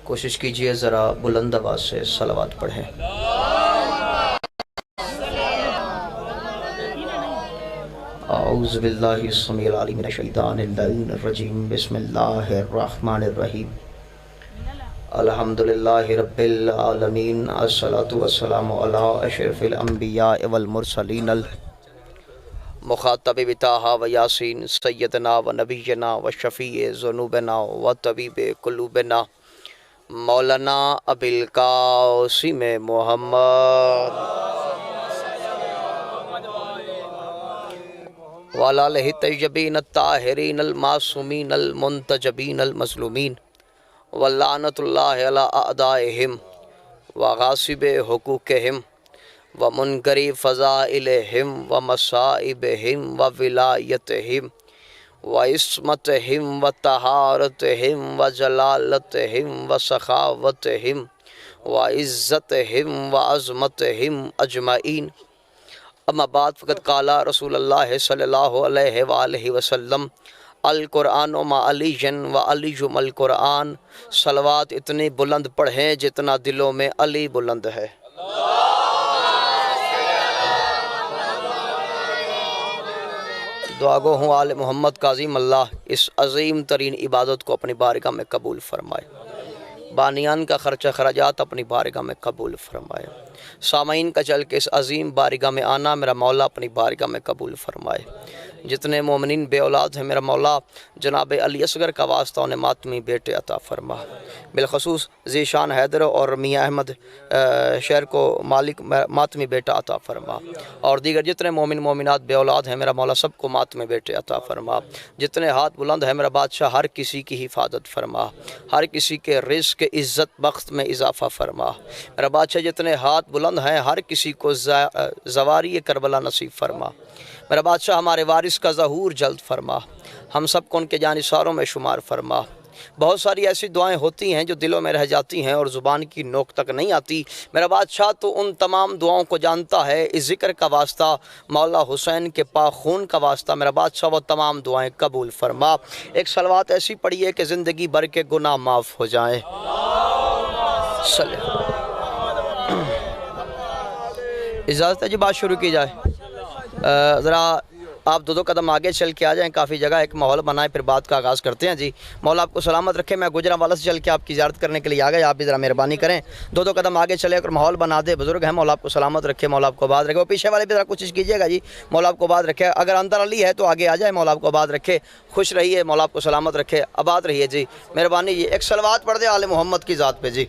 کوشش کیجئے ذرا بلند آواز سے صلوات پڑھیں۔ اعوذ باللہ السمیع العلیم من الشیطان اللعین الرجیم، بسم اللہ الرحمن الرحیم، الحمدللہ رب العالمین، الصلاۃ والسلام علی اشرف الانبیاء والمرسلین، مخاطب بطٰہٰ و یاسین، سیدنا و نبینا و شفیع ذنوبنا و طبیب قلوبنا مولانا ابی القاسم محمد وعلی آلہ الطیبین الطاہرین المعصومین المنتجبین المظلومین ولعنۃ اللہ علی اعدائہم وغاصب حقوقہم ومنکری فضائلہم ومصائبہم وولایتہم وعصمتہم وطہارتہم وجلالتہم وسخاوتہم وعزتہم وعظمتہم اجمعین۔ اما بعد فقد قال رسول اللہ صلی اللہ علیہ وآلہ وسلم القرآن ما علی و علی القرآن۔ صلوات اتنی بلند پڑھیں جتنا دلوں میں علی بلند ہے۔ دعا گو ہوں آل محمد کا عظیم اللہ اس عظیم ترین عبادت کو اپنی بارگاہ میں قبول فرمائے، بانیان کا خرچہ خراجات اپنی بارگاہ میں قبول فرمائے، سامعین کا چل کے اس عظیم بارگاہ میں آنا میرا مولا اپنی بارگاہ میں قبول فرمائے۔ جتنے مومنین بے اولاد ہیں میرا مولا جناب علی اصغر کا واسطہ انہیں ماتمی بیٹے عطا فرما، بالخصوص ذیشان حیدر اور میاں احمد شہر کو مالک ماتمی بیٹا عطا فرما، اور دیگر جتنے مومن مومنات بے اولاد ہیں میرا مولا سب کو ماتمی بیٹے عطا فرما۔ جتنے ہاتھ بلند ہیں میرا بادشاہ ہر کسی کی حفاظت فرما، ہر کسی کے رزق عزت بخت میں اضافہ فرما۔ میرا بادشاہ جتنے ہاتھ بلند ہیں ہر کسی کو زواری کربلا نصیب فرما۔ میرا بادشاہ ہمارے وارث کا ظہور جلد فرما، ہم سب کو ان کے جانثاروں میں شمار فرما۔ بہت ساری ایسی دعائیں ہوتی ہیں جو دلوں میں رہ جاتی ہیں اور زبان کی نوک تک نہیں آتی، میرا بادشاہ تو ان تمام دعاؤں کو جانتا ہے۔ اس ذکر کا واسطہ مولا حسین کے پاک خون کا واسطہ میرا بادشاہ وہ تمام دعائیں قبول فرما۔ ایک صلوات ایسی پڑھیے کہ زندگی بھر کے گناہ معاف ہو جائیں۔ اجازت ہے جی بات شروع کی جائے؟ ذرا آپ دو قدم آگے چل کے آ جائیں، کافی جگہ ایک ماحول بنائیں پھر بات کا آغاز کرتے ہیں جی۔ مولا آپ کو سلامت رکھے، میں گجرانوالہ سے چل کے آپ کی زیارت کرنے کے لیے آ گئے، آپ بھی ذرا مہربانی کریں دو قدم آگے چلے کر ماحول بنا دے۔ بزرگ ہیں، مولا آپ کو سلامت رکھے، مولا آپ کو آباد رکھے۔ وہ پیچھے والے بھی ذرا کوشش کیجیے گا جی، مولا آپ کو آباد رکھے۔ اگر اندر علی ہے تو آگے آ جائے، مولا آپ کو آباد رکھے، خوش رہیے، مولا آپ کو سلامت رکھے، آباد رہیے جی، مہربانی جی۔ ایک صلوات پڑھ دے آل محمد کی ذات پہ جی۔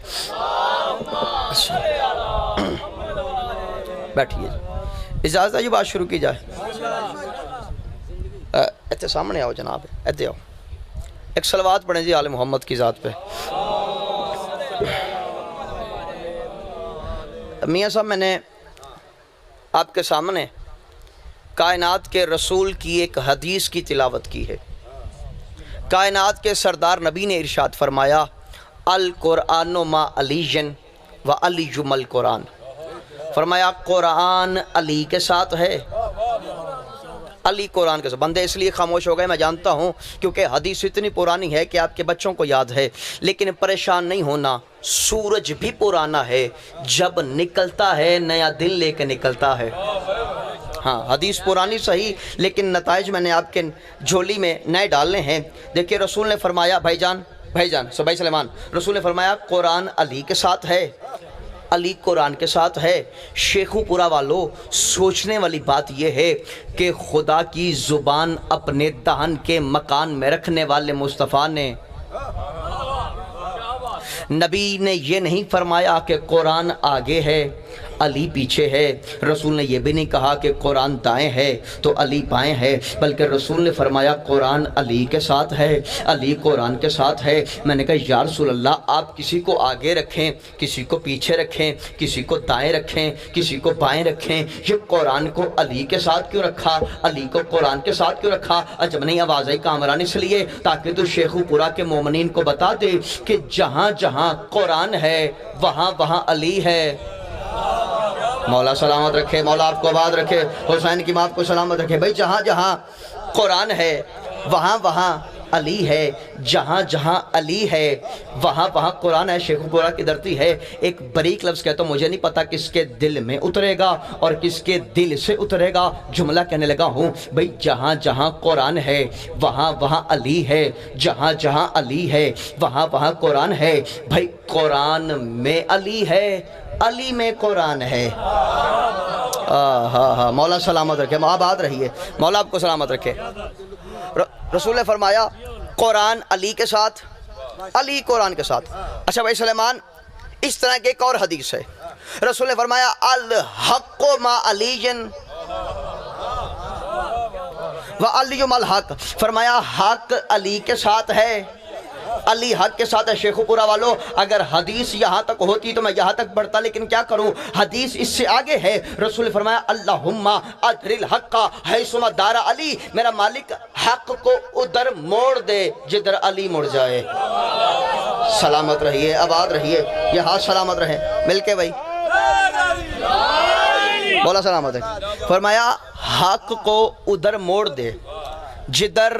بیٹھیے جی، اجازت ہے جی بات شروع کی جائے؟ ایتھے سامنے آؤ جناب، ایتھے آؤ، ایک صلوات پڑھیں جی آل محمد کی ذات پہ۔ میاں صاحب میں نے آپ کے سامنے کائنات کے رسول کی ایک حدیث کی تلاوت کی ہے۔ کائنات کے سردار نبی نے ارشاد فرمایا القرآن ما علی و علی القرآن، فرمایا قرآن علی کے ساتھ ہے، علی قرآن کے ساتھ۔ بندے اس لیے خاموش ہو گئے میں جانتا ہوں کیونکہ حدیث اتنی پرانی ہے کہ آپ کے بچوں کو یاد ہے، لیکن پریشان نہیں ہونا، سورج بھی پرانا ہے، جب نکلتا ہے نیا دن لے کے نکلتا ہے۔ ہاں حدیث پرانی صحیح، لیکن نتائج میں نے آپ کے جھولی میں نئے ڈالنے ہیں۔ دیکھیے رسول نے فرمایا بھائی جان بھائی سلیمان، رسول نے فرمایا قرآن علی کے ساتھ ہے، علی قرآن کے ساتھ ہے۔ شیخو پورا والو، سوچنے والی بات یہ ہے کہ خدا کی زبان اپنے دہن کے مکان میں رکھنے والے مصطفیٰ نے، نبی نے یہ نہیں فرمایا کہ قرآن آگے ہے علی پیچھے ہے، رسول نے یہ بھی نہیں کہا کہ قرآن دائیں ہے تو علی بائیں ہے، بلکہ رسول نے فرمایا قرآن علی کے ساتھ ہے، علی قرآن کے ساتھ ہے۔ میں نے کہا یا رسول اللہ آپ کسی کو آگے رکھیں، کسی کو پیچھے رکھیں، کسی کو دائیں رکھیں، کسی کو بائیں رکھیں، یہ قرآن کو علی کے ساتھ کیوں رکھا، علی کو قرآن کے ساتھ کیوں رکھا؟ جب نہیں آواز آئی کامران اس لیے تاکہ تو شیخو پورا کے مومنین کو بتا دے کہ جہاں جہاں قرآن ہے وہاں وہاں علی ہے۔ مولا سلامت رکھے، مولا آپ کو آباد رکھے، حسین کی ماں کو سلامت رکھے۔ بھائی جہاں جہاں قرآن ہے وہاں وہاں علی ہے، جہاں جہاں علی ہے وہاں وہاں قرآن ہے۔ شیخ پورا کی دھرتی ہے۔ ایک بریک لفظ کہتا ہوں، مجھے نہیں پتا کس کے دل میں اترے گا اور کس کے دل سے اترے گا، جملہ کہنے لگا ہوں بھئی جہاں جہاں قرآن ہے وہاں وہاں علی ہے، جہاں جہاں علی ہے وہاں وہاں قرآن ہے۔ بھئی قرآن میں علی ہے، علی میں قرآن ہے۔ ہاں مولا سلامت رکھے، آباد رہیے، مولا آپ کو سلامت رکھے۔ رسول نے فرمایا قرآن علی کے ساتھ، علی قرآن کے ساتھ۔ اچھا بھائی سلیمان، اس طرح کی ایک اور حدیث ہے، رسول نے فرمایا الحق ما علی وعلی ما الحق، فرمایا حق علی کے ساتھ ہے، علی حق کے ساتھ ہے۔ شیخو پورا والو، اگر حدیث یہاں تک ہوتی تو میں یہاں تک پڑھتا، لیکن کیا کروں، حدیث اس سے آگے ہے۔ رسول نے فرمایا اللہم ادر الحق حیث ما دار علی، میرا مالک حق کو ادھر موڑ دے جدھر علی مڑ جائے۔ سلامت رہیے، آباد رہیے، یہ ہاتھ سلامت رہے، مل کے بھائی بولا سلامت ہے۔ فرمایا حق کو ادھر موڑ دے جدھر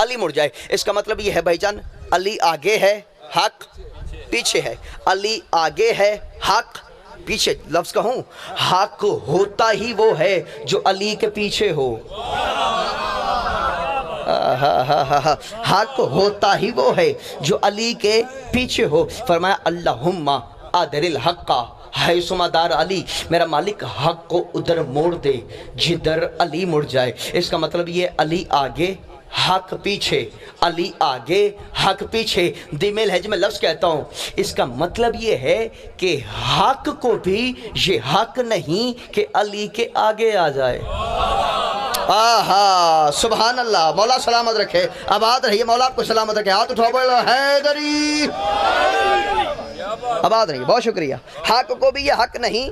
علی مڑ جائے۔ اس کا مطلب یہ ہے بھائی جان، علی آگے ہے، حق پیچھے ہے، علی آگے ہے، حق پیچھے۔ لفظ کہوں، حق ہوتا ہی وہ ہے جو علی کے پیچھے ہو، حق ہوتا ہی وہ ہے جو علی کے پیچھے ہو۔ فرمایا اللہم ادر الحق حیث ما دار علی، میرا مالک حق کو ادھر موڑ دے جدھر علی مڑ جائے۔ اس کا مطلب یہ علی آگے حق پیچھے، علی آگے حق پیچھے۔ دھیمے لہجے میں لفظ کہتا ہوں، اس کا مطلب یہ ہے کہ حق کو بھی یہ حق نہیں کہ علی کے آگے آ جائے۔ آہا سبحان اللہ، مولا سلامت رکھے، آباد رہیے، مولا آپ کو سلامت رکھے۔ ہاتھ اٹھاؤ بولو حیدری، آباد رہیے، بہت شکریہ۔ حق کو بھی یہ حق نہیں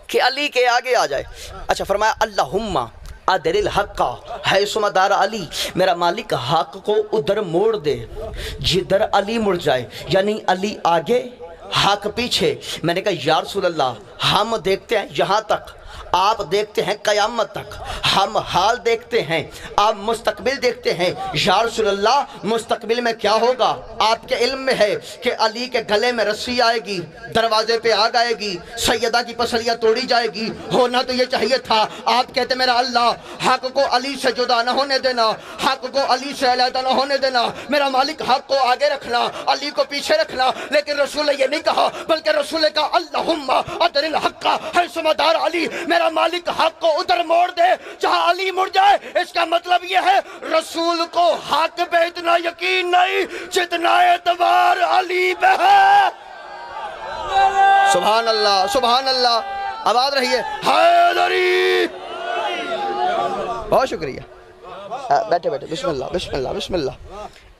کہ علی کے آگے آ جائے۔ اچھا فرمایا اللہم ادر الحق حیث ما دار علی، میرا مالک حق کو ادھر موڑ دے جدھر علی مڑ جائے، یعنی علی آگے حق پیچھے۔ میں نے کہا یا رسول اللہ، ہم دیکھتے ہیں یہاں تک، آپ دیکھتے ہیں قیامت تک، ہم حال دیکھتے ہیں، آپ مستقبل دیکھتے ہیں، یا رسول اللہ مستقبل میں کیا ہوگا آپ کے علم میں ہے کہ علی کے گلے میں رسی آئے گی، دروازے پہ آگ آئے گی، سیدہ کی پسلیاں توڑی جائے گی۔ ہونا تو یہ چاہیے تھا، آپ کہتے میرا اللہ حق کو علی سے جدا نہ ہونے دینا، حق کو علی سے علیحدہ نہ ہونے دینا، میرا مالک حق کو آگے رکھنا، علی کو پیچھے رکھنا۔ لیکن رسول نے یہ نہیں کہا، بلکہ رسول نے کہا اللہم ادر الحق حیث ما دار علی، میرا مالک حق کو ادھر موڑ دے جہاں علی مڑ جائے۔ اس کا مطلب یہ ہے رسول کو حق پہ اتنا یقین نہیں جتنا اعتبار علی پہ ہے۔ سبحان اللہ، سبحان اللہ، آباد رہیے، حیدری، بہت شکریہ۔ بیٹھے بیٹھے، بسم اللہ بسم اللہ بسم اللہ۔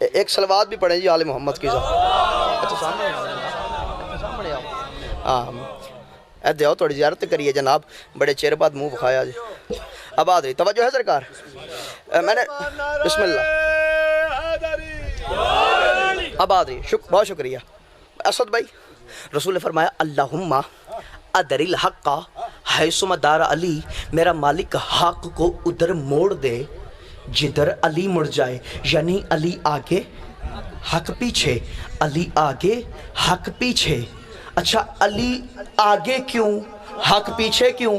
ایک صلوات بھی پڑھیں جی آل محمد کی ذات۔ اچھا سامنے آؤ، ایدے آؤ، تھوڑی زیارت کریے جناب، بڑے چیر بعد منہ بکھایا جی۔ اب آ رہی توجہ ہے سرکار، میں نے بسم اللہ، اب آ رہی، بہت شکریہ اسد بھائی۔ رسول نے فرمایا اللہم ادر الحق حیث ما دار علی، میرا مالک حق کو ادھر موڑ دے جدھر علی مڑ جائے، یعنی علی آگے حق پیچھے، علی آگے حق پیچھے۔ اچھا علی آگے کیوں، حق پیچھے کیوں؟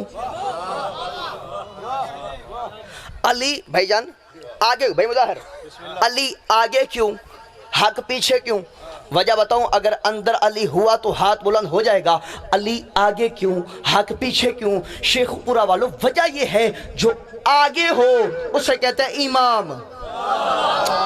علی بھائی جان آگے، بھائی مظاہر، علی آگے کیوں، حق پیچھے کیوں؟ وجہ بتاؤں، اگر اندر علی ہوا تو ہاتھ بلند ہو جائے گا۔ علی آگے کیوں، حق پیچھے کیوں؟ شیخ پورا والو، وجہ یہ ہے جو آگے ہو اسے کہتے ہیں امام۔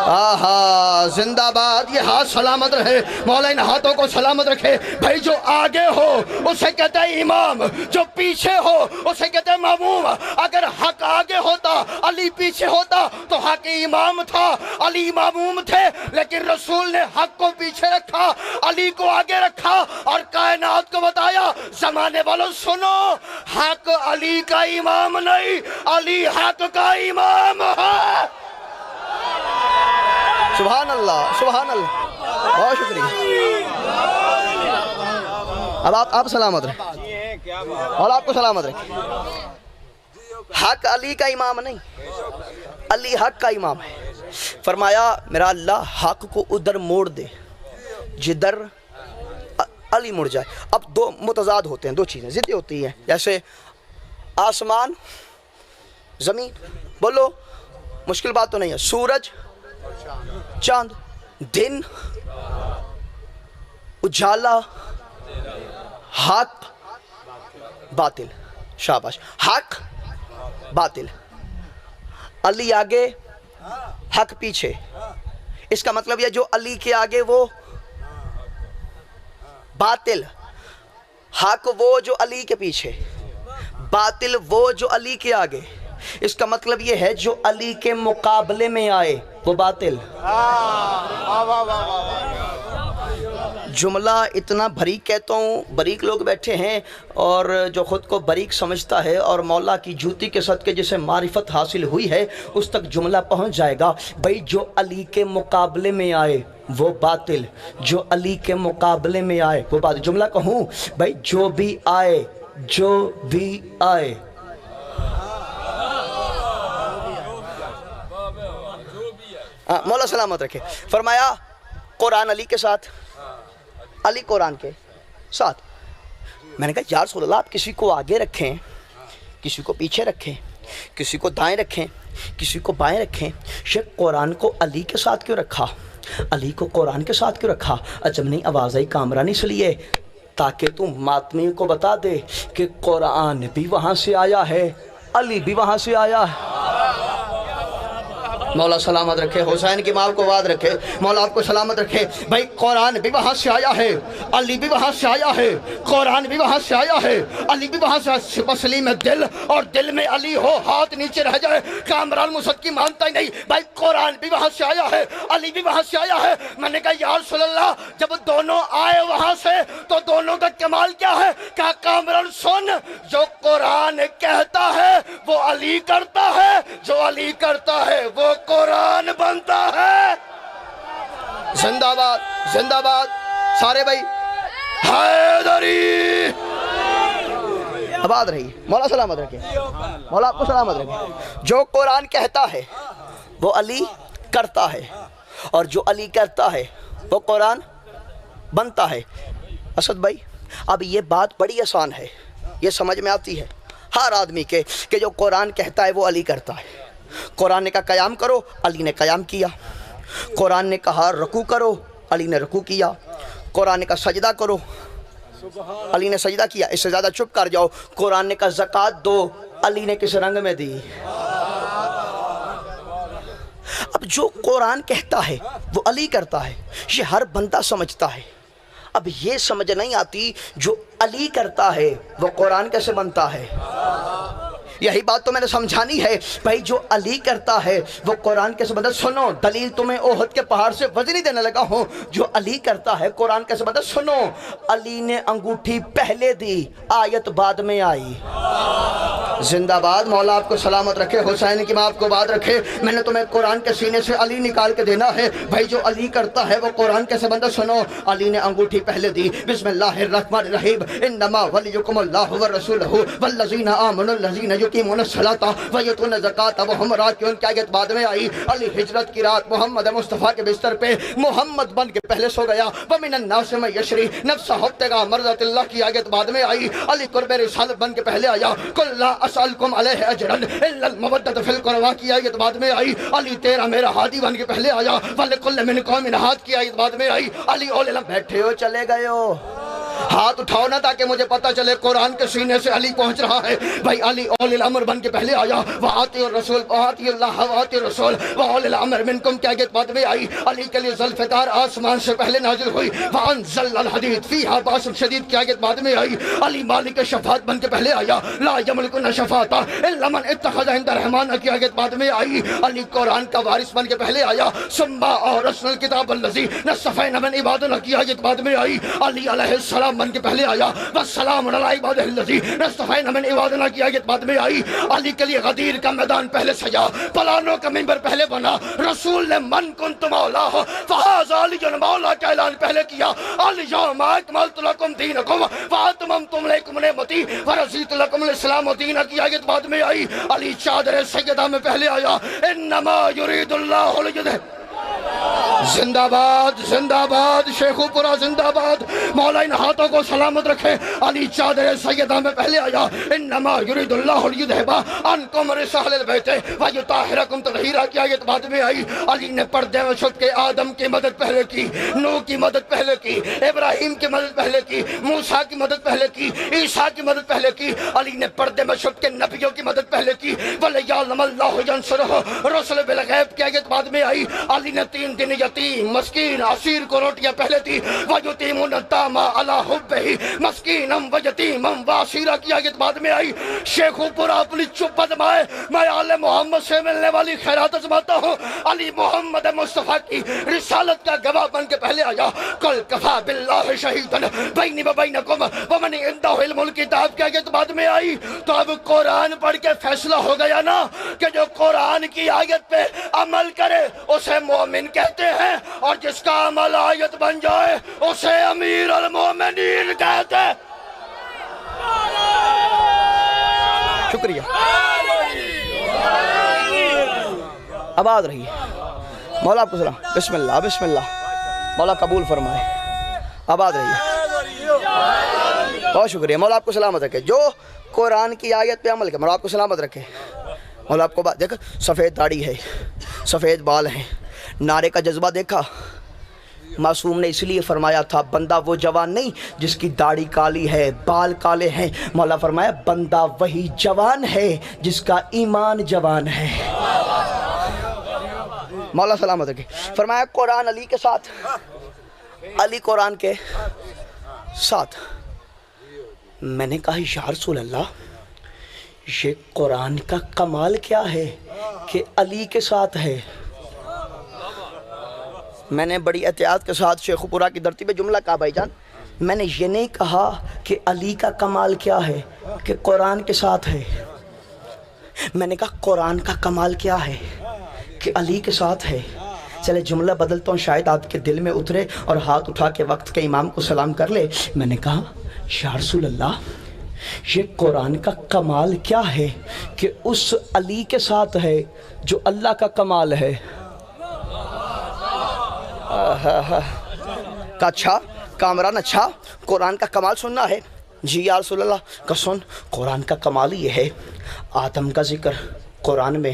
آہا زندہ باد، یہ ہاتھ سلامت رہے، مولا ان ہاتھوں کو سلامت رکھے۔ بھائی جو آگے ہو اسے کہتے ہیں امام، جو پیچھے ہو اسے کہتے ہیں معموم۔ اگر حق آگے ہوتا علی پیچھے ہوتا تو حق امام تھا، علی معموم تھے، لیکن رسول نے حق کو پیچھے رکھا، علی کو آگے رکھا اور کائنات کو بتایا زمانے والوں سنو، حق علی کا امام نہیں، علی حق کا امام ہے۔ سبحان اللہ، سبحان اللہ، بہت شکریہ۔ اب آپ سلامت رہیں اور آپ کو سلامت رکھیں۔ حق علی کا امام نہیں، علی حق کا امام ہے۔ فرمایا میرا اللہ حق کو ادھر موڑ دے جدھر علی مڑ جائے. اب دو متضاد ہوتے ہیں، دو چیزیں ضدی ہوتی ہیں، جیسے آسمان زمین، بولو مشکل بات تو نہیں ہے، سورج چاند، دن اجالا، حق باطل. شاباش. حق باطل، علی آگے حق پیچھے. اس کا مطلب یہ جو علی کے آگے وہ باطل، حق وہ جو علی کے پیچھے، باطل وہ جو علی کے آگے. اس کا مطلب یہ ہے جو علی کے مقابلے میں آئے وہ باطل. جملہ اتنا بریک کہتا ہوں، بریک لوگ بیٹھے ہیں اور جو خود کو بریک سمجھتا ہے اور مولا کی جوتی کے صدقے جسے معرفت حاصل ہوئی ہے اس تک جملہ پہنچ جائے گا. بھئی جو علی کے مقابلے میں آئے وہ باطل، جو علی کے مقابلے میں آئے وہ باطل. جملہ کہوں بھئی جو بھی آئے، جو بھی آئے. مولا سلامت رکھے. فرمایا قرآن علی کے ساتھ، علی قرآن کے ساتھ. میں نے کہا یا رسول اللہ آپ کسی کو آگے رکھیں، کسی کو پیچھے رکھیں، کسی کو دائیں رکھیں، کسی کو بائیں رکھیں، شیخ قرآن کو علی کے ساتھ کیوں رکھا، علی کو قرآن کے ساتھ کیوں رکھا؟ عجب نہیں آواز آئی کامران اس لیے تاکہ تم ماتمی کو بتا دے کہ قرآن بھی وہاں سے آیا ہے، علی بھی وہاں سے آیا ہے. مولا سلامت رکھے، حسین کی ماں کو آباد رکھے، مولا آپ کو سلامت رکھے. بھائی قرآن بھی وہاں سے آیا ہے، علی بھی وہاں سے آیا ہے، قرآن بھی وہاں سے آیا ہے، علی بھی وہاں سے. مسئلے میں دل اور دل میں علی ہو، ہاتھ نیچے رہ جائے، کامران مصدقی مانتا ہی نہیں. بھائی قرآن بھی وہاں سے آیا ہے، علی بھی وہاں سے آیا ہے. میں نے کہا یا رسول اللہ جب دونوں آئے وہاں سے تو دونوں کا کمال کیا ہے؟ کہا کامران سن، جو قرآن کہتا ہے وہ علی کرتا ہے، جو علی کرتا ہے وہ قرآن بنتا ہے. زندہ باد، زندہ باد سارے بھائی، حیدری آباد رہی. مولا سلامت رکھے، مولا آپ کو سلامت رکھے. جو قرآن کہتا ہے وہ علی کرتا ہے، اور جو علی کرتا ہے وہ قرآن بنتا ہے. اسد بھائی اب یہ بات بڑی آسان ہے، یہ سمجھ میں آتی ہے ہر آدمی کے کہ جو قرآن کہتا ہے وہ علی کرتا ہے. قرآن نے کہا قیام کرو، علی نے قیام کیا. قرآن نے کہا رکوع کرو، علی نے رکوع کیا. قرآن نے کہا سجدہ کرو، علی نے سجدہ کیا. اس سے زیادہ چپ کر جاؤ. قرآن نے کہا زکوٰۃ دو، علی نے کس رنگ میں دی؟ اب جو قرآن کہتا ہے وہ علی کرتا ہے، یہ ہر بندہ سمجھتا ہے. اب یہ سمجھ نہیں آتی جو علی کرتا ہے وہ قرآن کیسے بنتا ہے. یہی بات تو میں نے سمجھانی ہے. بھائی جو علی کرتا ہے وہ قرآن کیسے بنتا ہے؟ سنو دلیل تمہیں احد کے پہاڑ سے وزنی دینے لگا ہوں. جو علی کرتا ہے قرآن کیسے بنتا ہے؟ سنو علی نے انگوٹھی پہلے دی، آیت بعد میں آئی. زندہ باد. مولا آپ کو سلامت رکھے، حسین کی ماں آپ کو بات رکھے. میں نے تمہیں قرآن کے سینے سے علی نکال کے دینا ہے. بھائی جو علی کرتا ہے وہ قرآن کیسے بنتا ہے؟ سنو علی نے انگوٹھی پہلے دی. بسم اللہ الرحمن الرحیم. انما ولیکم اللہ ورسولہ والذین آمنوا الذین یقیمون الصلاۃ ویؤتون الزکاۃ وہم راکعون. کیا آیت بعد میں آئی؟ علی ہجرت کی رات محمد مصطفیٰ کے بستر پہ محمد بن کے پہلے سو گیا. ومن الناس من یشری نفسہ ابتغاء مرضات اللہ کی آیت بعد میں آئی. علی قرب رسالت بن کے پہلے آیا. قل لا اسألکم علیہ اجرا الا المودۃ فی القربى کی آیت بعد میں آئی. علی تیرا میرا ہادی بن کے پہلے آیا. ولکل من قوم ہاد کی آیت بعد میں آئی. علی اول علم. بیٹھے ہو چلے گئے ہو، ہاتھ اٹھاؤ نا تاکہ مجھے پتہ چلے قرآن کے سینے سے علی پہنچ رہا ہے. بھائی علی اول الامر بن کے پہلے آیا. وآتی الرسول وآتی اللہ وآتی الرسول وأولی الامر منکم کی آیت بعد میں آئی. علی کے لیے ذوالفقار آسمان سے پہلے نازل ہوئی. وانزلنا الحدید فیہا باس شدید کی آیت بعد میں آئی. علی مالک شفاعت بن کے پہلے آیا. لا یملک الشفاعۃ الا من اتخذ عند الرحمن کی آیت بعد میں آئی. علی قرآن کا وارث بن کے پہلے آیا. ثم اورثنا الکتاب الذی نصفینا من عبادنا کی آیت بعد میں آئی. علی علیہ السلام بن کے پہلے آیا. والسلام علی عبادہ الذی نصفینا من عبادنا کی آیت بعد میں آئی. علی کے لیے غدیر کا میدان پہلے سجا، پلانوں کا منبر پہلے بنا. رسول نے من کنت مولا فہذا علی مولا کا اعلان پہلے کیا. الیوم اکملت لکم دینکم واتممت علیکم نعمتی ورضیت لکم الاسلام دینا کی آیت بعد میں آئی. علی چادر سیدہ میں پہلے آیا. انما یرید اللہ لیذہب زندہ باد زندہ باد، شیخو پورا زندہ باد۔ مولا ان ہاتھوں کو سلامت رکھے۔ علی چادر سیدہ میں پہلے آیا، انما یرید اللہ لیذھب عنکم رجال البیت ویطہرکم تطہیرا کی آیت بعد میں آئی۔ علی نے پردے میں چھپ کے آدم کی مدد پہلے کی، نوح کی مدد پہلے کی، ابراہیم کی مدد پہلے کی، موسیٰ کی مدد پہلے کی، عیسیٰ کی مدد پہلے کی۔ علی نے پردے میں چھپ کے نبیوں کی مدد پہلے کی۔ وَلِيَعْلَمَ اللَّهُ يَنْصُرُهُ رُسُلَ بِالْغَیْبِ کی آیت بعد میں آئی۔ علی نے 3 دن یتیم مسکین اسیر کو روٹیاں پہلے دی۔ وَيُطِيمُونَ الطَّعَامَ عَلَىٰ حُبِّهِ مَسْكِينًا وَيَتِيمًا وَأَسِيرًا کی آیت بعد میں آئی۔ شیخو پورا اپنی چپ ازمائے، میں آل محمد سے ملنے والی خیرات ازماتا ہوں۔ علی محمد مصطفیٰ کی رسالت کا گواہ بن کے پہلے آیا۔ قُلْ كَفَىٰ بِاللَّهِ شَهِيدًا بَيْنِي وَبَيْنَكُمْ وَمَنْ عِندَهُ عِلْمُ الْكِتَابِ کی آیت بعد میں آئی۔ تو اب قرآن پڑھ کے فیصلہ ہو گیا نا کہ جو قرآن کی آیت پہ عمل کرے اسے مومن کہتے ہیں، اور جس کا عمل آیت بن جائے اسے امیر المومنین کہتے ہیں۔ شکریہ، آباد رہیے۔ مولا آپ کو سلام، بسم اللہ بسم اللہ، مولا قبول فرمائے، آباد رہیے، بہت شکریہ۔ مولا آپ کو سلامت رکھے۔ جو قرآن کی آیت پہ عمل کرے مولا آپ کو سلامت رکھے۔ مولا آپ کو بات دیکھا، سفید داڑھی ہے، سفید بال ہیں، نعرے کا جذبہ دیکھا۔ معصوم نے اس لیے فرمایا تھا بندہ وہ جوان نہیں جس کی داڑھی کالی ہے، بال کالے ہیں۔ مولا فرمایا بندہ وہی جوان ہے جس کا ایمان جوان ہے۔ مولا سلامت رکھے۔ فرمایا قرآن علی کے ساتھ، علی قرآن کے ساتھ۔ میں نے کہا یا رسول اللہ، یہ قرآن کا کمال کیا ہے کہ علی کے ساتھ ہے؟ میں نے بڑی احتیاط کے ساتھ شیخو پورا کی دھرتی پہ جملہ کہا بھائی جان، میں نے یہ نہیں کہا کہ علی کا کمال کیا ہے کہ قرآن کے ساتھ ہے، میں نے کہا قرآن کا کمال کیا ہے کہ علی کے ساتھ ہے۔ چلے جملہ بدلتا ہوں، شاید آپ کے دل میں اترے اور ہاتھ اٹھا کے وقت کے امام کو سلام کر لے۔ میں نے کہا یا رسول اللہ، یہ قرآن کا کمال کیا ہے کہ اس علی کے ساتھ ہے جو اللہ کا کمال ہے۔ کا اچھا کامران، اچھا قرآن کا کمال سننا ہے؟ جی یا رسول اللہ۔ کا سن، قرآن کا کمال یہ ہے، آدم کا ذکر قرآن میں،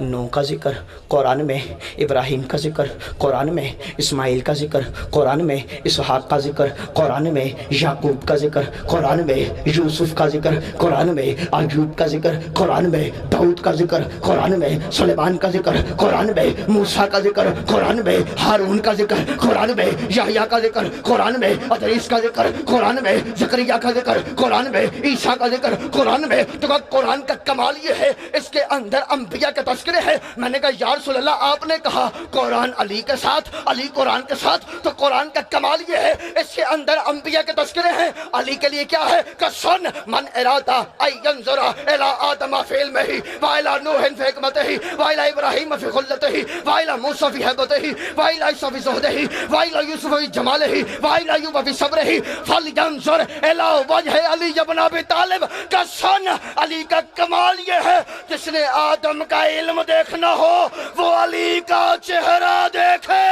نوح کا ذکر قرآن میں، ابراہیم کا ذکر قرآن میں، اسماعیل کا ذکر قرآن میں، اسحاق کا ذکر قرآن میں، یعقوب کا ذکر قرآن میں، یوسف کا ذکر قرآن میں، ایوب کا ذکر قرآن میں، داؤد کا ذکر قرآن میں، سلیمان کا ذکر قرآن میں، موسیٰ کا ذکر قرآن میں، ہارون کا ذکر قرآن میں، یحییٰ کا ذکر قرآن میں، ادریس کا ذکر قرآن میں، زکریا کا ذکر قرآن میں، عیسیٰ کا ذکر قرآن میں۔ تو قرآن کا کمال یہ ہے، اس کے اندر انبیاء کے تذکرے ہیں۔ میں نے کہا یا رسول اللہ، آپ نے کہا قرآن علی کے ساتھ، علی قرآن کے ساتھ، تو قرآن کا کمال یہ ہے اس کے اندر انبیاء کے تذکرے ہیں۔ علی کے لیے کیا ہے کہ سن من ارادہ ان ینظر الی آدم فی علمہ والی نوح فی حکمتہ والی ابراہیم فی خلتہ والی موسیٰ فی ہیبتہ والی عیسیٰ فی زہدہ والی یوسف فی جمالہ والی ایوب فی صبرہ فلینظر الی وجہ علی بن ابی طالب۔ کہ سن علی کا کمال یہ ہے، جس نے آدم کا علم دیکھنا ہو وہ علی کا چہرہ دیکھے۔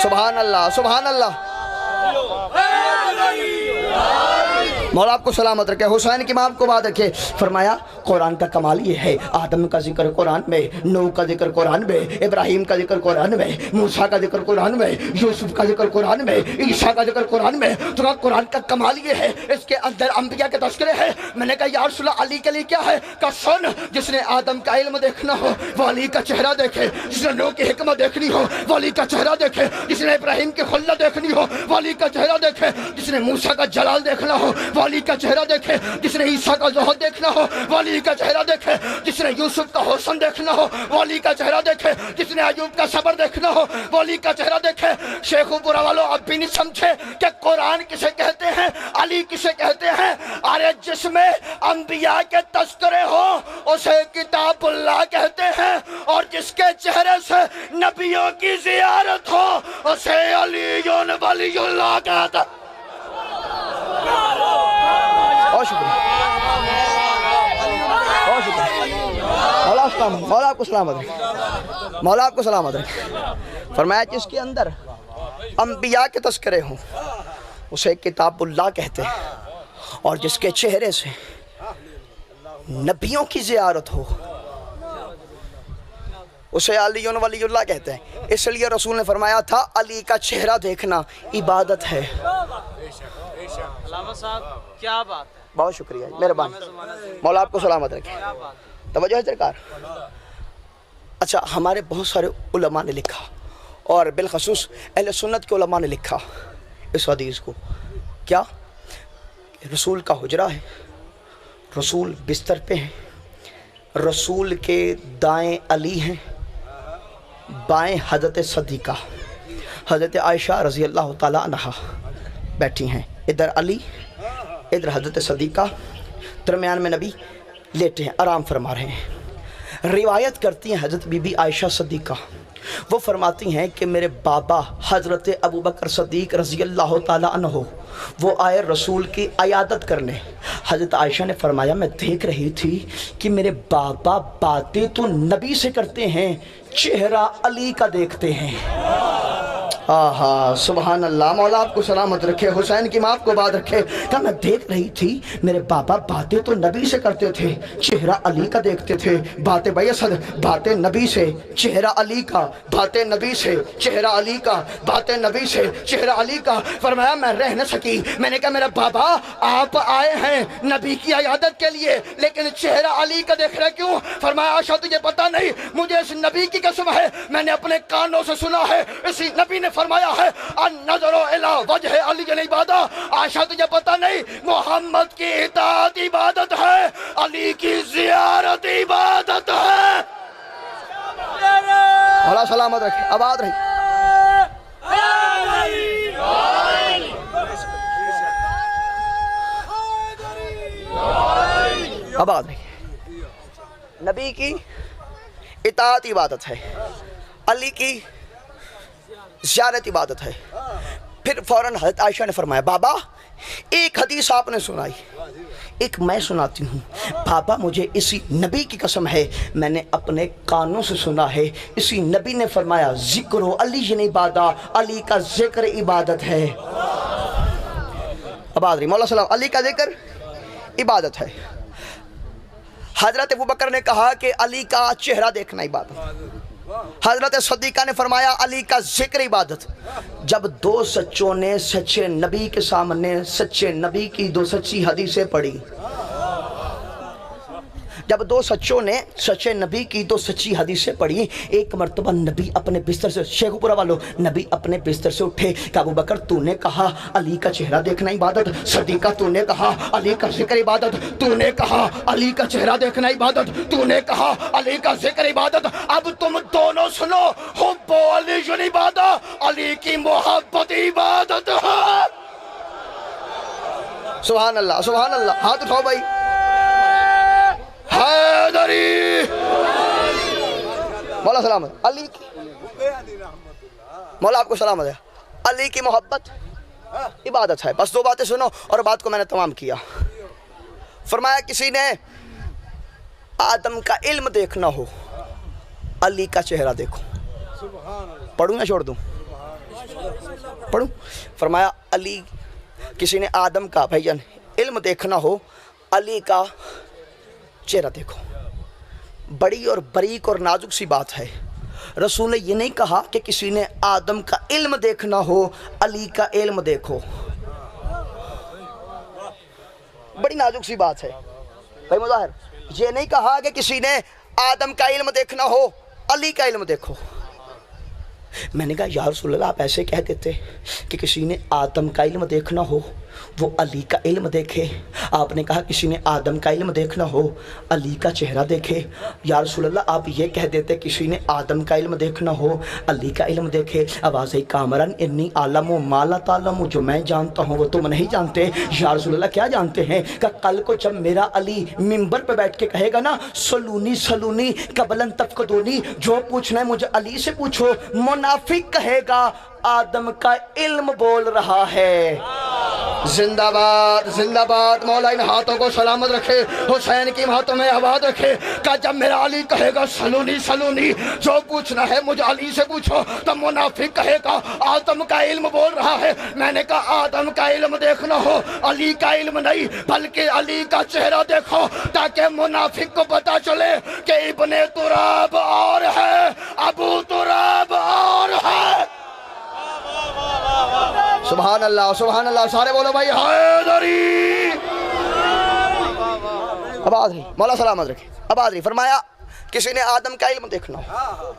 سبحان اللہ سبحان اللہ۔ مولا آپ کو سلامت رکھے۔ حسین کی ماں کو بات رکھے۔ فرمایا قرآن کا کمال یہ ہے، آدم کا ذکر قرآن میں، نوح کا ذکر قرآن میں، ابراہیم کا ذکر قرآن میں، موسیٰ کا ذکر قرآن میں، یوسف کا ذکر قرآن میں، عیسیٰ کا ذکر قرآن میں۔ تو قرآن کا کمال یہ ہے، اس کے اندر انبیاء کے تذکرے ہیں۔ میں نے کہا یا رسول اللہ، علی کے لیے کیا ہے کہ سن جس نے آدم کا علم دیکھنا ہو وہ علی کا چہرہ دیکھے، جس نے نوح کی حکمت دیکھنی ہو وہ علی کا چہرہ دیکھے، جس نے ابراہیم کی خلت دیکھنی ہو وہ علی کا چہرہ دیکھے، جس نے موسیٰ کا جلال دیکھنا ہو وہ علی کا چہرہ دیکھے، جس نے عیسیٰ کا زہد دیکھنا ہو وہ علی کا چہرہ دیکھے، جس نے یوسف کا حسن دیکھنا ہو وہ علی کا چہرہ دیکھے، جس نے ایوب کا صبر دیکھنا ہو وہ علی کا چہرہ دیکھے۔ شیخو پورا والوں اب بھی نہیں سمجھے کہ قرآن کسے کہتے ہیں، علی کسے کہتے ہیں؟ ارے جس میں انبیاء کے تذکرے ہو اسے کتاب اللہ کہتے ہیں، اور جس کے چہرے سے نبیوں کی زیارت ہو اسے علی ولی اللہ کہتا۔ بہت شکریہ، بہت شکریہ۔ مولا آپ کو سلامت رکھے۔ مولا آپ کو سلامت رکھے. فرمایا جس کے اندر انبیاء کے تذکرے ہوں اسے کتاب اللہ کہتے ہیں، اور جس کے چہرے سے نبیوں کی زیارت ہو اسے علی ولی اللہ کہتے ہیں. اس لیے رسول نے فرمایا تھا علی کا چہرہ دیکھنا عبادت ہے. علامہ صاحب کیا بات ہے. بہت شکریہ، مہربانی. مولا آپ کو سلامت رکھے. توجہ ہے سرکار. اچھا، ہمارے بہت سارے علماء نے لکھا، اور بالخصوص اہل سنت کے علماء نے لکھا اس حدیث کو. کیا؟ رسول کا حجرہ ہے، رسول بستر پہ ہیں، رسول کے دائیں علی ہیں، بائیں حضرت صدیقہ حضرت عائشہ رضی اللہ تعالیٰ عنہا بیٹھی ہیں. ادھر علی، ادھر حضرت صدیقہ، درمیان میں نبی لیٹے ہیں، آرام فرما رہے ہیں. روایت کرتی ہیں حضرت بی بی عائشہ صدیقہ، وہ فرماتی ہیں کہ میرے بابا حضرت ابوبکر صدیق رضی اللہ تعالیٰ عنہ وہ آئے رسول کی عیادت کرنے. حضرت عائشہ نے فرمایا میں دیکھ رہی تھی کہ میرے بابا باتیں تو نبی سے کرتے ہیں، چہرہ علی کا دیکھتے ہیں. آہا سبحان اللہ. مولا آپ کو سلامت رکھے، حسین کی ماں آپ کو بات رکھے. کہ میں دیکھ رہی تھی میرے بابا باتیں تو نبی سے کرتے تھے، چہرہ علی کا دیکھتے تھے. باتیں بھائی اسد، باتیں نبی سے، چہرہ علی کا، باتیں نبی سے، چہرہ علی کا، باتیں نبی سے، چہرہ علی کا. فرمایا میں رہ نہ سکی. میں نے کہا میرا بابا آپ آئے ہیں نبی کی عیادت کے لیے لیکن چہرہ علی کا دیکھ رہے کیوں؟ فرمایا عائشہ تجھے پتہ نہیں، مجھے اس نبی کی قسم ہے میں نے اپنے کانوں سے سنا ہے، اسی نبی نے فرمایا ہے النظر الی وجہ علی عبادہ. عائشہ تجھے پتہ نہیں محمد کی اطاعت عبادت ہے، علی کی زیارت عبادت ہے. اللہ سلامت رکھے، آباد رہی. آباد رہی. نبی کی اطاعت عبادت ہے، علی کی زیارت عبادت ہے. پھر فوراً حضرت عائشہ نے فرمایا بابا ایک حدیث آپ نے سنائی، ایک میں سناتی ہوں. بابا مجھے اسی نبی کی قسم ہے میں نے اپنے کانوں سے سنا ہے، اسی نبی نے فرمایا ذکر علی عبادت، علی کا ذکر عبادت ہے. آباد رہی. مولا سلام. علی کا ذکر عبادت ہے. حضرت ابوبکر نے کہا کہ علی کا چہرہ دیکھنا عبادت. حضرت صدیقہ نے فرمایا علی کا ذکر عبادت. جب دو سچوں نے سچے نبی کے سامنے سچے نبی کی دو سچی حدیثیں پڑھی، جب دو سچوں نے سچے نبی کی دو سچی حدیثیں پڑھی، ایک مرتبہ نبی اپنے بستر سے، شیخ پورا والوں، نبی اپنے بستر سے اٹھے کہ ابو بکر تو نے کہا علی کا چہرہ دیکھنا عبادت، صدیقہ تو نے کہا علی کا ذکر عبادت، تو نے کہا علی کا چہرہ دیکھنا عبادت، تو نے کہا علی کا ذکر عبادت. اب تم دونوں سنو، حب علی عبادت، علی کی محبت عبادت ہے. سبحان اللہ سبحان اللہ. ہاتھ اٹھاؤ بھائی. حیدری. مولا سلامت. علی کی، مولا آپ کو سلامت ہے، علی کی محبت عبادت ہے. بس دو باتیں سنو اور بات کو میں نے تمام کیا. فرمایا کسی نے آدم کا علم دیکھنا ہو علی کا چہرہ دیکھو. پڑھوں یا چھوڑ دوں؟ پڑھوں. فرمایا علی، کسی نے آدم کا بھائیان علم دیکھنا ہو علی کا چہرہ دیکھو. بڑی اور باریک اور نازک سی بات ہے. رسول نے یہ نہیں کہا کہ کسی نے آدم کا علم دیکھنا ہو علی کا علم دیکھو. بڑی نازک سی بات ہے بھائی مظاہر. یہ نہیں کہا کہ کسی نے آدم کا علم دیکھنا ہو علی کا علم دیکھو. میں نے کہا یا رسول اللہ آپ ایسے کہہ دیتے کہ کسی نے آدم کا علم دیکھنا ہو وہ علی کا علم دیکھے. آپ نے کہا کسی نے آدم کا علم دیکھنا ہو علی کا چہرہ دیکھے. یا رسول اللہ آپ یہ کہہ دیتے کسی نے آدم کا علم دیکھنا ہو علی کا علم دیکھے. آواز کامرن انی عالم و مالا تعلم، جو میں جانتا ہوں وہ تم نہیں جانتے. یا رسول اللہ کیا جانتے ہیں؟ کہ کل کو جب میرا علی منبر پہ بیٹھ کے کہے گا نا سلونی سلونی قبلن تفقدونی، جو پوچھنا ہے مجھے علی سے پوچھو، منافق کہے گا آدم کا علم بول رہا ہے. زندہ باد زندہ باد، مولا ان ہاتھوں کو سلامت رکھے، حسین کی ہاتھوں میں آباد رکھے۔ کہ جب میرا علی کہے گا سلونی سلونی، جو پوچھنا ہے مجھ علی سے پوچھو، تو منافق کہے گا آدم کا علم بول رہا ہے۔ میں نے کہا آدم کا علم دیکھنا ہو، علی کا علم نہیں، بلکہ علی کا چہرہ دیکھو، تاکہ منافق کو پتا چلے کہ ابن تراب اور ہے، ابو تراب اور ہے۔ سبحان اللہ سبحان اللہ، سارے بولو بھائی حیدری۔ اب آدری مولا سلامت رکھے، اب آدری فرمایا کسی نے آدم کا علم دیکھنا ہو،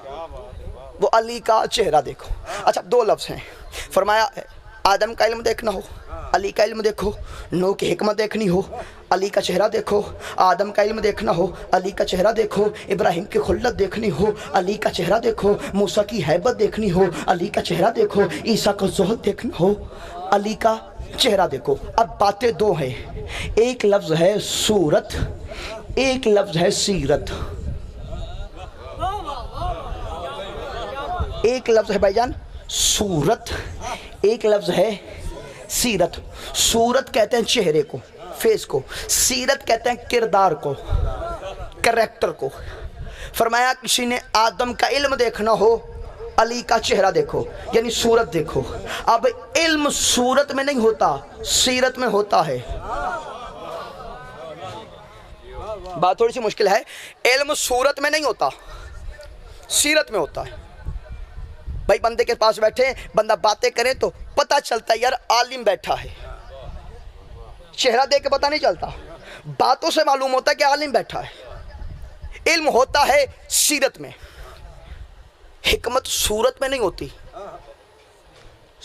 وہ علی کا چہرہ دیکھو۔ اچھا دو لفظ ہیں، فرمایا آدم کا علم دیکھنا ہو، علی کا علم دیکھو، نو کی حکمت دیکھنی ہو، علی کا چہرہ دیکھو، آدم کا علم دیکھنا ہو، علی کا چہرہ دیکھو، ابراہیم کی خلت دیکھنی ہو، علی کا چہرہ دیکھو، موسیٰ کی حیبت دیکھنی ہو، علی کا چہرہ دیکھو، عیسیٰ کا زہد دیکھنا ہو، علی کا چہرہ دیکھو۔ اب باتیں دو ہیں، ایک لفظ ہے صورت، ایک لفظ ہے سیرت۔ ایک لفظ ہے بھائی جان صورت، ایک لفظ ہے سیرت۔ صورت کہتے ہیں چہرے کو، فیس کو، سیرت کہتے ہیں کردار کو، کریکٹر کو۔ فرمایا کسی نے آدم کا علم دیکھنا ہو، علی کا چہرہ دیکھو، یعنی صورت دیکھو۔ اب علم صورت میں نہیں ہوتا، سیرت میں ہوتا ہے۔ بات تھوڑی سی مشکل ہے، علم صورت میں نہیں ہوتا، سیرت میں ہوتا ہے۔ بھائی بندے کے پاس بیٹھے بندہ باتیں کرے تو پتہ چلتا ہے یار عالم بیٹھا ہے، چہرہ دیکھ کے پتہ نہیں چلتا، باتوں سے معلوم ہوتا ہے کہ عالم بیٹھا ہے۔ علم ہوتا ہے سیرت میں، حکمت صورت میں نہیں ہوتی،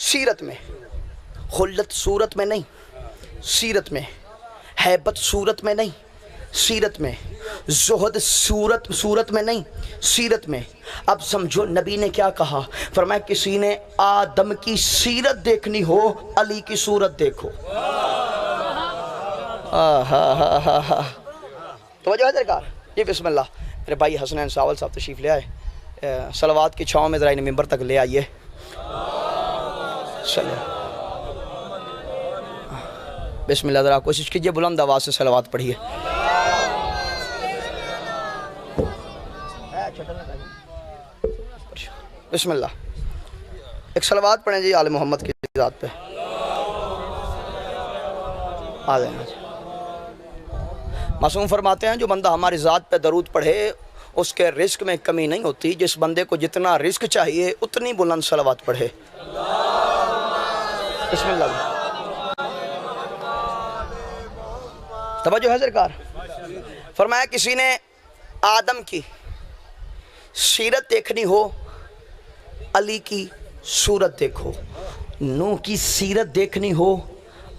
سیرت میں، خلت صورت میں نہیں، سیرت میں، حیبت صورت میں نہیں، سیرت میں، زہد صورت میں نہیں، سیرت میں۔ اب سمجھو نبی نے کیا کہا، فرمایا کسی نے آدم کی سیرت دیکھنی ہو، علی کی صورت دیکھو۔ توجہ ہے درکار؟ یہ بسم اللہ، میرے بھائی حسنین ساول صاحب تشریف لے آئے، صلوات کی چھاؤں میں ذرا انہیں ممبر تک لے آئیے۔ بسم اللہ، ذرا کوشش کیجئے بلند آواز سے صلوات پڑھیے۔ بسم اللہ، ایک صلوات پڑھیں جی آل محمد کی ذات پہ۔ آ جائیں آج معصوم فرماتے ہیں جو بندہ ہماری ذات پہ درود پڑھے اس کے رزق میں کمی نہیں ہوتی، جس بندے کو جتنا رزق چاہیے اتنی بلند صلوات پڑھے۔ بسم اللہ، توجہ ہے سرکار؟ فرمایا کسی نے آدم کی سیرت دیکھنی ہو، علی کی صورت دیکھو، نوح کی سیرت دیکھنی ہو،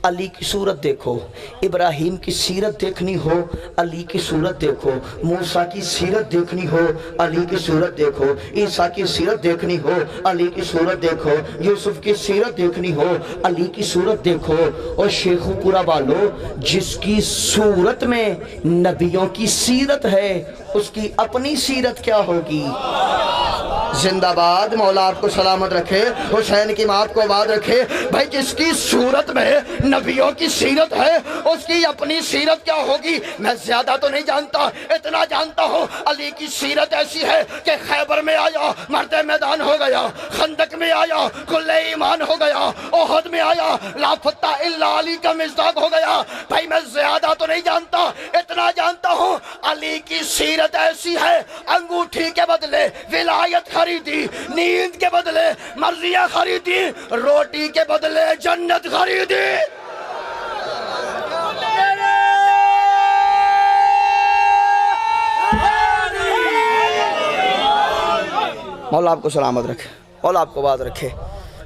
علی کی صورت دیکھو، ابراہیم کی سیرت دیکھنی ہو، علی کی صورت دیکھو، موسیٰ کی سیرت دیکھنی ہو، علی کی صورت دیکھو، عیسیٰ کی سیرت دیکھنی ہو، علی کی صورت دیکھو، یوسف کی سیرت دیکھنی ہو، علی کی صورت دیکھو۔ اور شیخ پورا والو، جس کی صورت میں نبیوں کی سیرت ہے اس کی اپنی سیرت کیا ہوگی؟ زندہ باد، مولا آپ کو سلامت رکھے، حسین کی مات کو آباد رکھے۔ بھائی جس کی صورت میں نبیوں کی سیرت ہے اس کی اپنی سیرت کیا ہوگی؟ میں زیادہ تو نہیں جانتا، اتنا جانتا ہوں علی کی سیرت ایسی ہے کہ خیبر میں آیا مرد میدان ہو گیا، خندق میں آیا کل ایمان ہو گیا، احد میں آیا لا فتح الا علی کا مصداق ہو گیا۔ بھائی میں زیادہ تو نہیں جانتا، اتنا جانتا ہوں علی کی سیرت ایسی ہے، انگوٹھی کے بدلے ولایت خریدی، نیند کے بدلے مرضیہ خریدی، روٹی کے بدلے جنت خریدی۔ مولا آپ کو سلامت رکھے، مولا آپ کو آباد رکھے۔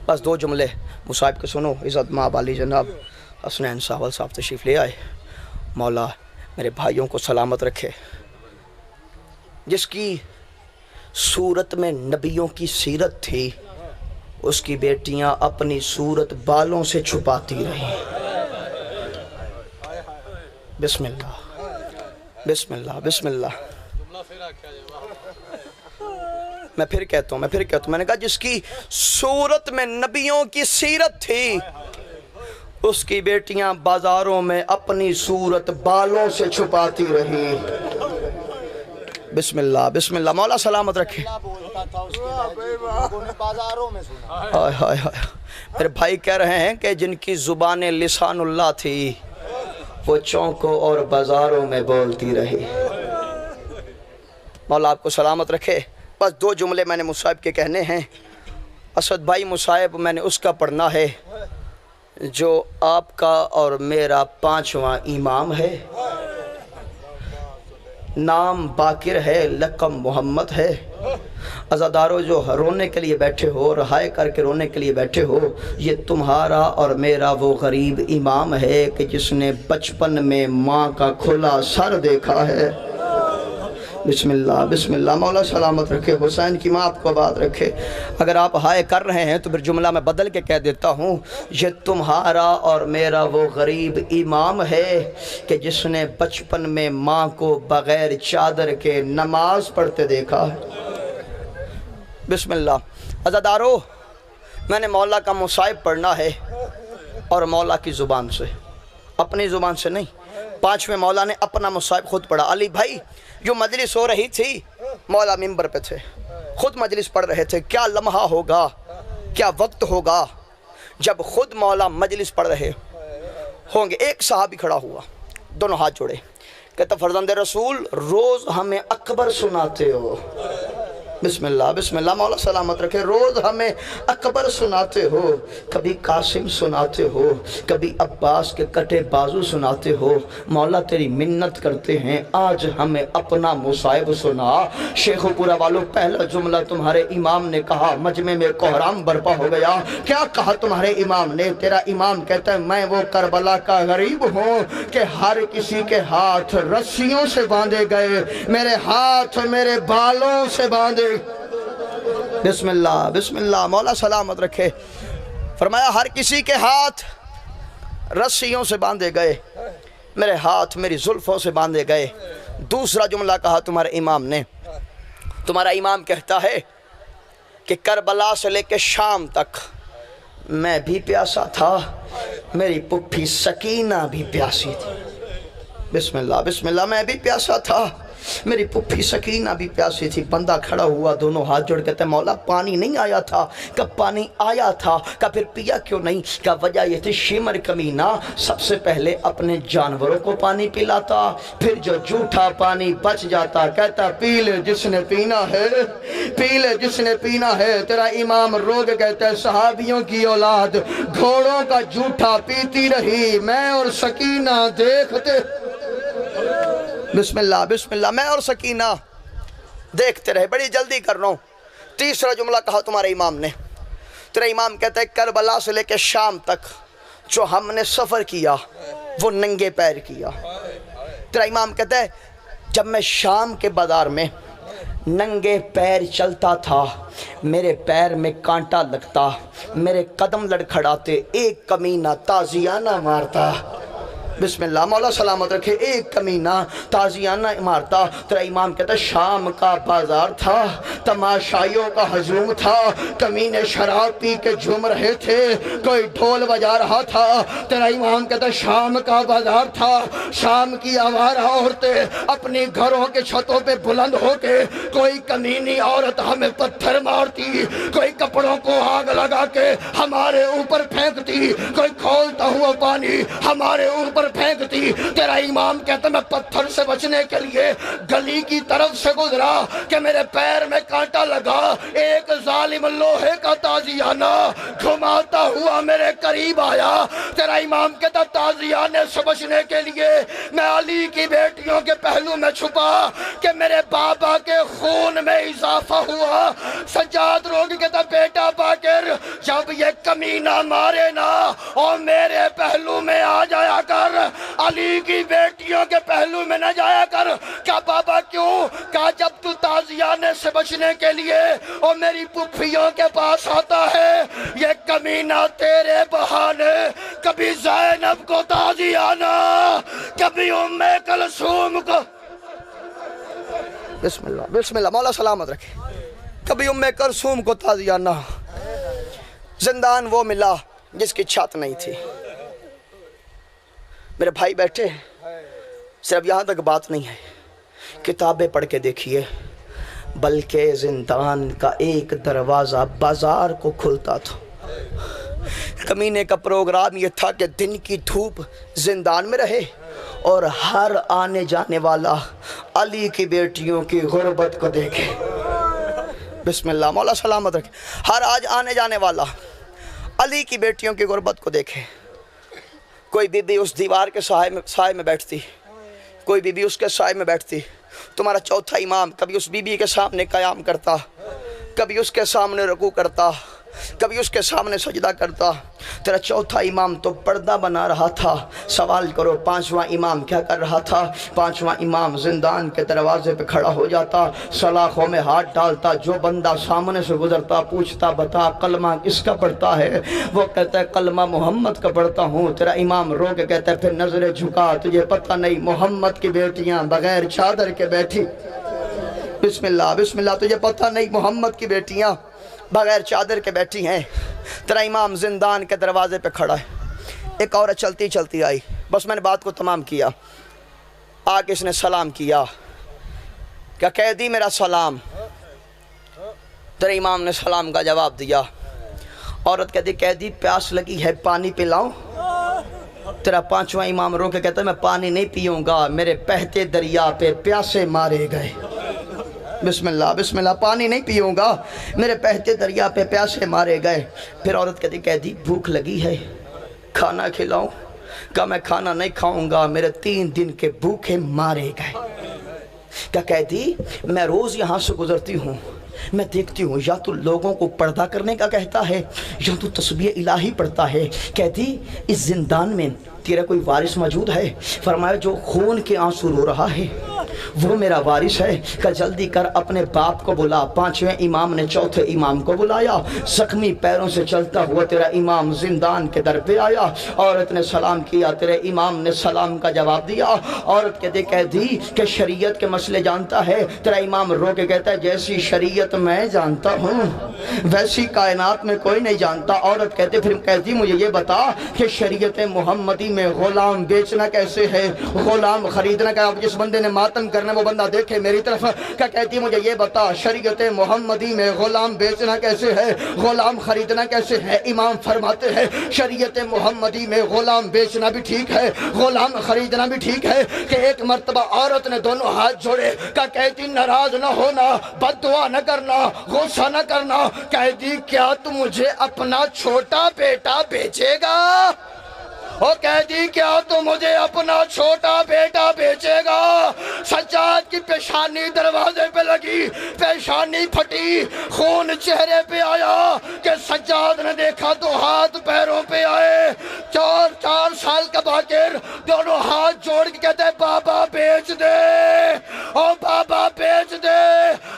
بس دو جملے مصاحب کے سنو۔ عزت مآب علی جناب حسنین ساول صاحب تشریف لے آئے۔ مولا میرے بھائیوں کو سلامت رکھے۔ جس کی صورت میں نبیوں کی سیرت تھی اس کی بیٹیاں اپنی صورت بالوں سے چھپاتی رہیں۔ بسم اللہ بسم اللہ بسم اللہ۔ میں پھر کہتا ہوں، میں نے کہا جس کی صورت میں نبیوں کی سیرت تھی اس کی بیٹیاں بازاروں میں اپنی صورت بالوں سے چھپاتی رہی. بسم اللہ بسم اللہ. مولا سلامت رکھے. ہائے ہائے ہائے. میرے بھائی کہہ رہے ہیں کہ جن کی زبان لسان اللہ تھی وہ چوکوں اور بازاروں میں بولتی رہی. مولا آپ کو سلامت رکھے. بس 2 جملے میں نے مصعب کے کہنے ہیں. اسد بھائی مصعب میں نے اس کا پڑھنا ہے جو آپ کا اور میرا 5واں امام ہے. نام باقر ہے، لقب محمد ہے. عزادارو جو رونے کے لیے بیٹھے ہو، رہائے کر کے رونے کے لیے بیٹھے ہو، یہ تمہارا اور میرا وہ غریب امام ہے کہ جس نے بچپن میں ماں کا کھلا سر دیکھا ہے. بسم اللہ بسم اللہ. مولا سلامت رکھے. حسین کی ماں آپ کو آباد رکھے. اگر آپ ہائے کر رہے ہیں تو پھر جملہ میں بدل کے کہہ دیتا ہوں، یہ تمہارا اور میرا وہ غریب امام ہے کہ جس نے بچپن میں ماں کو بغیر چادر کے نماز پڑھتے دیکھا ہے. بسم اللہ. عزادارو میں نے مولا کا مصائب پڑھنا ہے اور مولا کی زبان سے، اپنی زبان سے نہیں. 5ویں مولا نے اپنا مصائب خود پڑھا. علی بھائی جو مجلس ہو رہی تھی، مولا منبر پہ تھے، خود مجلس پڑھ رہے تھے. کیا لمحہ ہوگا، کیا وقت ہوگا جب خود مولا مجلس پڑھ رہے ہوں گے. ایک صحابی کھڑا ہوا، دونوں ہاتھ جوڑے، کہتا فرزند رسول روز ہمیں اکبر سناتے ہو. بسم اللہ بسم اللہ. مولا سلامت رکھے. روز ہمیں اکبر سناتے ہو، کبھی قاسم سناتے ہو، کبھی عباس کے کٹے بازو سناتے ہو. مولا تیری منت کرتے ہیں آج ہمیں اپنا مصائب سنا. شیخ و پورا والوں پہلا جملہ تمہارے امام نے کہا، مجمع میں کوہرام برپا ہو گیا. کیا کہا تمہارے امام نے؟ تیرا امام کہتا ہے میں وہ کربلا کا غریب ہوں کہ ہر کسی کے ہاتھ رسیوں سے باندھے گئے، میرے ہاتھ میرے بالوں سے باندھے. بسم اللہ بسم اللہ. مولا سلامت رکھے. فرمایا ہر کسی کے ہاتھ رسیوں سے باندھے گئے، میرے ہاتھ میری زلفوں سے باندھے گئے. دوسرا جملہ کہا تمہارے امام نے. تمہارا امام کہتا ہے کہ کربلا سے لے کے شام تک میں بھی پیاسا تھا، میری پھپھی سکینہ بھی پیاسی تھی. بسم اللہ بسم اللہ. میں بھی پیاسا تھا، میری پھپھی سکینہ بھی پیاسی تھی. بندہ کھڑا ہوا، دونوں ہاتھ جوڑ کہتے ہیں مولا پانی نہیں آیا تھا. کب پانی آیا تھا؟ کہا پھر پیا کیوں نہیں؟ کہا وجہ یہ تھی شمر کمینہ سب سے پہلے اپنے جانوروں کو پانی پلاتا، پھر جو جھوٹا پانی بچ جاتا کہتا پی لے جس نے پینا ہے، پی لے جس نے پینا ہے. تیرا امام روگ کہتا ہے صحابیوں کی اولاد گھوڑوں کا جھوٹا پیتی رہی، میں اور سکینہ دیکھتے. بسم اللہ بسم اللہ. میں اور سکینہ دیکھتے رہے. بڑی جلدی کر رہا ہوں. تیسرا جملہ کہا تمہارے امام نے. تیرا امام کہتا ہے کربلا سے لے کے شام تک جو ہم نے سفر کیا وہ ننگے پیر کیا. تیرا امام کہتا ہے جب میں شام کے بازار میں ننگے پیر چلتا تھا میرے پیر میں کانٹا لگتا، میرے قدم لڑکھڑاتے، ایک کمینہ تازیانہ مارتا. بسم اللہ. مولا سلامت رکھے. ایک کمینہ تازیانہ مارتا. تیرا امام کہتا شام کا بازار تھا، تماشائیوں کا ہجوم تھا، کمینے شراب پی کے جھوم رہے تھے، کوئی ڈھول بجا رہا تھا. تیرا امام کہتا شام کا بازار تھا، شام کی آوارہ عورتیں اپنی گھروں کے چھتوں پہ بلند ہو کے کوئی کمینی عورت ہمیں پتھر مارتی، کوئی کپڑوں کو آگ لگا کے ہمارے اوپر پھینکتی، کوئی کھولتا ہوا پانی ہمارے اوپر پھینکتی. تیرا امام کہتا میں پتھر سے بچنے کے لیے گلی کی طرف سے گزرا کہ میرے پیر میں کانٹا لگا، ایک ظالم لوہے کا تازیانہ گھماتا ہوا میرے قریب آیا. تیرا امام کہتا تازیانے سے بچنے کے لیے میں علی کی بیٹیوں کے پہلو میں چھپا کہ میرے بابا کے خون میں اضافہ ہوا. سجاد روگ کہتا بیٹا باقر جب یہ کمینہ مارے نا اور میرے پہلو میں آ جایا کر، علی کی بیٹیوں کے پہلو میں نہ جایا کر. کہا بابا کیوں؟ کہا جب تو تازیانے سے بچنے کے لیے اور میری پھپھیوں کے پاس آتا ہے یہ کمینہ تیرے بہانے کبھی زینب کو تازیانہ، کبھی ام کلثوم کو. بسم اللہ بسم اللہ. مولا سلامت رکھے. کبھی ام کلثوم کو تازیانہ. زندان وہ ملا جس کی چھت نہیں تھی، میرے بھائی بیٹھے صرف یہاں تک بات نہیں ہے، کتابیں پڑھ کے دیکھیے، بلکہ زندان کا ایک دروازہ بازار کو کھلتا تھا۔ کمینے کا پروگرام یہ تھا کہ دن کی دھوپ زندان میں رہے اور ہر آنے جانے والا علی کی بیٹیوں کی غربت کو دیکھے۔ بسم اللہ، مولا سلامت رکھے۔ ہر آج آنے جانے والا علی کی بیٹیوں کی غربت کو دیکھے۔ کوئی بی بی اس دیوار کے سائے میں بیٹھتی، کوئی بی بی اس کے سائے میں بیٹھتی۔ تمہارا چوتھا امام کبھی اس بی بی کے سامنے قیام کرتا، کبھی اس کے سامنے رکوع کرتا، کبھی اس کے سامنے سجدہ کرتا۔ تیرا چوتھا امام تو پردہ بنا رہا تھا۔ سوال کرو پانچواں امام کیا کر رہا تھا؟ پانچواں امام زندان کے دروازے پہ کھڑا ہو جاتا، سلاخوں میں ہاتھ ڈالتا، جو بندہ سامنے سے گزرتا پوچھتا بتا کلمہ کس کا پڑھتا ہے؟ وہ کہتا ہے کلمہ محمد کا پڑھتا ہوں۔ تیرا امام رو کے کہتا ہے پھر نظریں جھکا، تجھے پتہ نہیں محمد کی بیٹیاں بغیر چادر کے بیٹھی۔ بسم اللہ بسم اللہ، تجھے پتہ نہیں محمد کی بیٹیاں بغیر چادر کے بیٹھی ہیں۔ تیرا امام زندان کے دروازے پہ کھڑا ہے۔ ایک عورت چلتی چلتی آئی، بس میں نے بات کو تمام کیا، آگے اس نے سلام کیا کہ قیدی میرا سلام۔ تیرے امام نے سلام کا جواب دیا۔ عورت کہتی قیدی پیاس لگی ہے، پانی پلاؤں؟ تیرا پانچواں امام رو کے کہتا ہے میں پانی نہیں پیوں گا، میرے بہتے دریا پہ پیاسے مارے گئے۔ بسم اللہ بسم اللہ، پانی نہیں پیوں گا، میرے بہتے دریا پہ پیاسے مارے گئے۔ پھر عورت کہتی قیدی بھوک لگی ہے، کھانا کھلاؤں؟ کہا میں کھانا نہیں کھاؤں گا، میرے 3 دن کے بھوکے مارے گئے۔ کہا قیدی میں روز یہاں سے گزرتی ہوں، میں دیکھتی ہوں یا تو لوگوں کو پردہ کرنے کا کہتا ہے یا تو تسبیح الہی پڑھتا ہے۔ قیدی اس زندان میں تیرا کوئی وارث موجود ہے؟ فرمایا جو خون کے آنسو رو رہا ہے وہ میرا وارث ہے۔ کہ جلدی کر اپنے باپ کو بلا۔ پانچویں امام نے چوتھے امام کو بلایا، زخمی پیروں سے چلتا ہوا تیرا امام زندان کے در پہ آیا۔ عورت نے سلام کیا، تیرے امام نے سلام کا جواب دیا۔ عورت کہتے قیدی کہ شریعت کے مسئلے جانتا ہے؟ تیرا امام رو کے کہتا ہے جیسی شریعت میں جانتا ہوں ویسی کائنات میں کوئی نہیں جانتا۔ عورت کہتے پھر قیدی مجھے یہ بتا کہ شریعت محمدی میں غلام بیچنا کیسے ہے، غلام خریدنا کیا؟ جس بندے نے ماتم کرنا وہ بندہ دیکھے میری طرف۔ کیا کہتی مجھے یہ بتا شریعت محمدی میں غلام بیچنا کیسے ہے، غلام خریدنا کیسے ہے؟ امام فرماتے ہیں شریعت محمدی میں غلام بیچنا بھی ٹھیک ہے، غلام خریدنا بھی ٹھیک ہے۔ کہ ایک مرتبہ عورت نے دونوں ہاتھ جوڑے، کہا کہتی ناراض نہ ہونا، بد دعا نہ کرنا، غصہ نہ کرنا۔ کہتی کیا تو مجھے اپنا چھوٹا بیٹا بیچے گا؟ وہ کہتی کیا تو مجھے اپنا چھوٹا بیٹا بیچے گا؟ سجاد کی پیشانی دروازے پہ لگی، پیشانی پھٹی، خون چہرے پہ آیا کہ سجاد نے دیکھا تو ہاتھ پیروں پہ آئے۔ 4 سال کا باقر دونوں ہاتھ جوڑ کے کہتے ہیں بابا بیچ دے، او بابا بیچ دے۔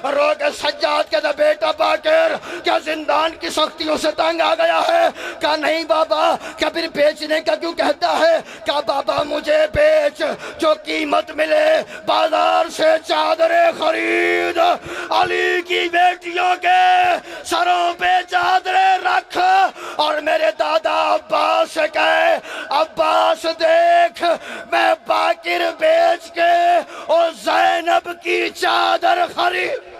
رو کے سجاد کہتا بیٹا باقر کیا زندان کی سختیوں سے تنگ آ گیا ہے؟ کہا نہیں بابا۔ کیا پھر بیچنے کا کیوں کہتا ہے؟ کہا بابا مجھے بیچ، جو قیمت ملے بازار سے چادریں خرید، علی کی بیٹیوں کے سروں پہ چادریں رکھ، اور میرے دادا عباس سے کہے عباس دیکھ میں باقر بیچ کے اور زینب کی چادر خرید۔